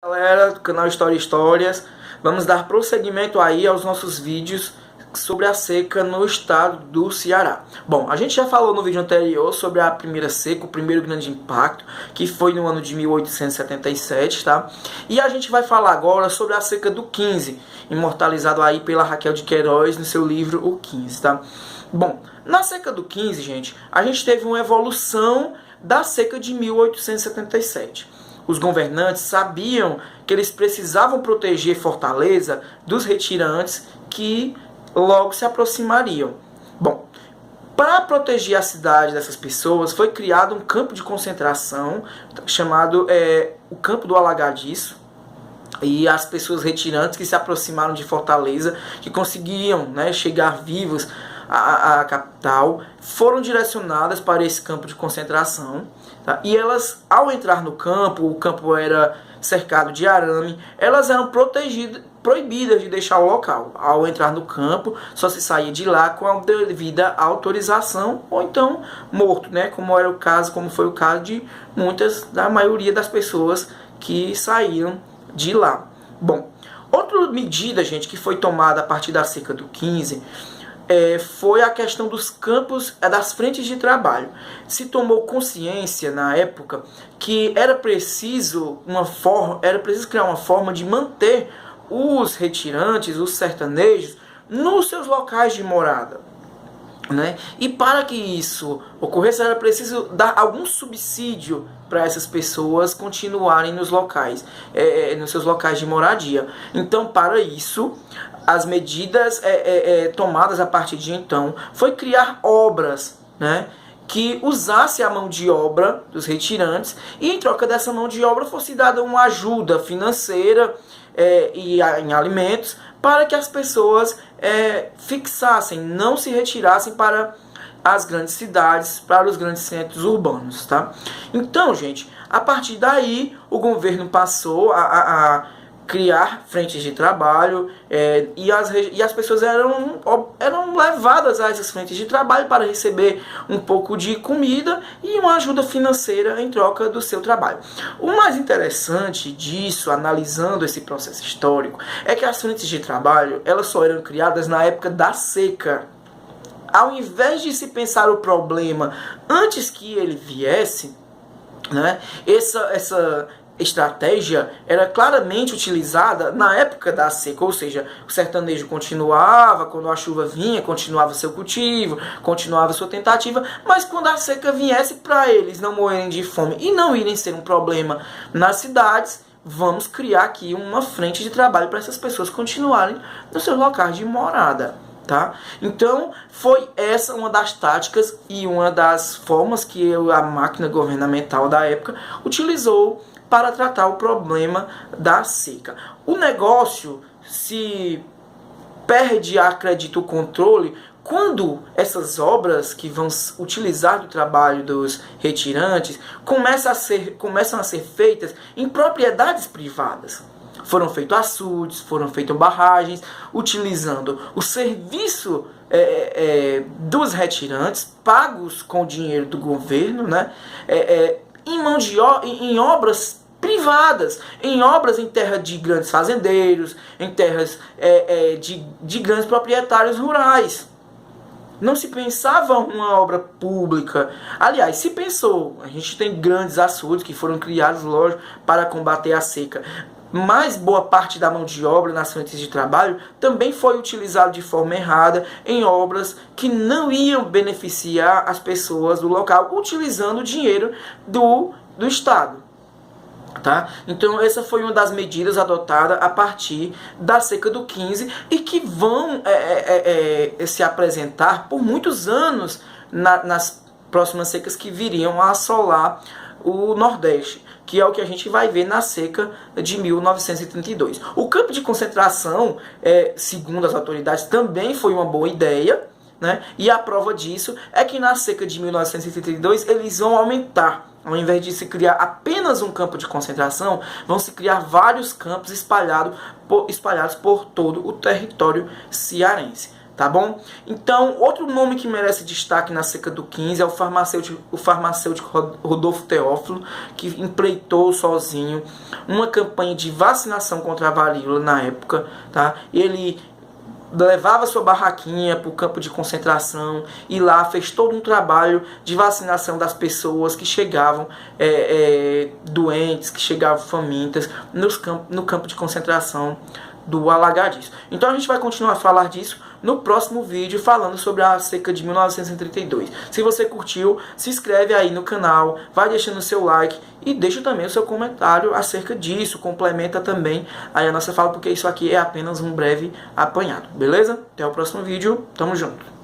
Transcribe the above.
Galera do canal História e Histórias, vamos dar prosseguimento aí aos nossos vídeos sobre a seca no estado do Ceará. Bom, a gente já falou no vídeo anterior sobre a primeira seca, o primeiro grande impacto, que foi no ano de 1877, tá? E a gente vai falar agora sobre a seca do 15, imortalizado aí pela Raquel de Queiroz no seu livro O 15, tá? Bom, na seca do 15, gente, a gente teve uma evolução da seca de 1877. Os governantes sabiam que eles precisavam proteger Fortaleza dos retirantes que logo se aproximariam. Bom, para proteger a cidade dessas pessoas, foi criado um campo de concentração chamado o Campo do Alagadiço. E as pessoas retirantes que se aproximaram de Fortaleza, que conseguiam, chegar vivos à capital, foram direcionadas para esse campo de concentração, tá? E elas, ao entrar no campo, o campo era cercado de arame, elas eram proibidas de deixar o local. Ao entrar no campo, só se saía de lá com a devida autorização, ou então morto, como foi o caso de da maioria das pessoas que saíram de lá. Bom, outra medida, gente, que foi tomada a partir da seca do 15 foi a questão dos campos, das frentes de trabalho. Se tomou consciência na época que era preciso criar uma forma de manter os retirantes, os sertanejos, nos seus locais de morada. E para que isso ocorresse, era preciso dar algum subsídio para essas pessoas continuarem nos seus locais de moradia. Então, para isso, as medidas tomadas a partir de então foi criar obras, que usasse a mão de obra dos retirantes e em troca dessa mão de obra fosse dada uma ajuda financeira e em alimentos para que as pessoas fixassem, não se retirassem para as grandes cidades, para os grandes centros urbanos, tá? Então, gente, a partir daí o governo passou a criar frentes de trabalho e as pessoas eram levadas a essas frentes de trabalho para receber um pouco de comida e uma ajuda financeira em troca do seu trabalho. O mais interessante disso, analisando esse processo histórico, é que as frentes de trabalho elas só eram criadas na época da seca. Ao invés de se pensar o problema antes que ele viesse, essa estratégia era claramente utilizada na época da seca, ou seja, o sertanejo continuava, quando a chuva vinha, continuava seu cultivo, continuava sua tentativa, mas quando a seca viesse, para eles não morrerem de fome e não irem ser um problema nas cidades, vamos criar aqui uma frente de trabalho para essas pessoas continuarem nos seus locais de morada. Tá? Então, foi essa uma das táticas e uma das formas que a máquina governamental da época utilizou para tratar o problema da seca. O negócio se perde, acredito, o controle quando essas obras que vão utilizar do trabalho dos retirantes começam a ser feitas em propriedades privadas. Foram feitos açudes, foram feitas barragens, utilizando o serviço dos retirantes, pagos com o dinheiro do governo, em obras privadas, em obras em terra de grandes fazendeiros, em terras de grandes proprietários rurais. Não se pensava uma obra pública. Aliás, se pensou. A gente tem grandes açudes que foram criados, lógico, para combater a seca. Mas boa parte da mão de obra nas frentes de trabalho também foi utilizada de forma errada em obras que não iam beneficiar as pessoas do local, utilizando o dinheiro do Estado. Tá? Então essa foi uma das medidas adotadas a partir da seca do 15 e que vão se apresentar por muitos anos nas próximas secas que viriam a assolar o Nordeste, que é o que a gente vai ver na seca de 1932. O campo de concentração, segundo as autoridades, também foi uma boa ideia, e a prova disso é que na seca de 1932 eles vão aumentar. Ao invés de se criar apenas um campo de concentração, vão se criar vários campos espalhados por todo o território cearense. tá bom? Então, outro nome que merece destaque na seca do 15 é o farmacêutico Rodolfo Teófilo, que empreitou sozinho uma campanha de vacinação contra a varíola na época, tá? Ele levava sua barraquinha para o campo de concentração e lá fez todo um trabalho de vacinação das pessoas que chegavam doentes, que chegavam famintas no campo de concentração do Alagadiço. Então a gente vai continuar a falar disso no próximo vídeo, falando sobre a seca de 1932. Se você curtiu, se inscreve aí no canal, vai deixando o seu like e deixa também o seu comentário acerca disso, complementa também aí a nossa fala, porque isso aqui é apenas um breve apanhado, beleza? Até o próximo vídeo, tamo junto!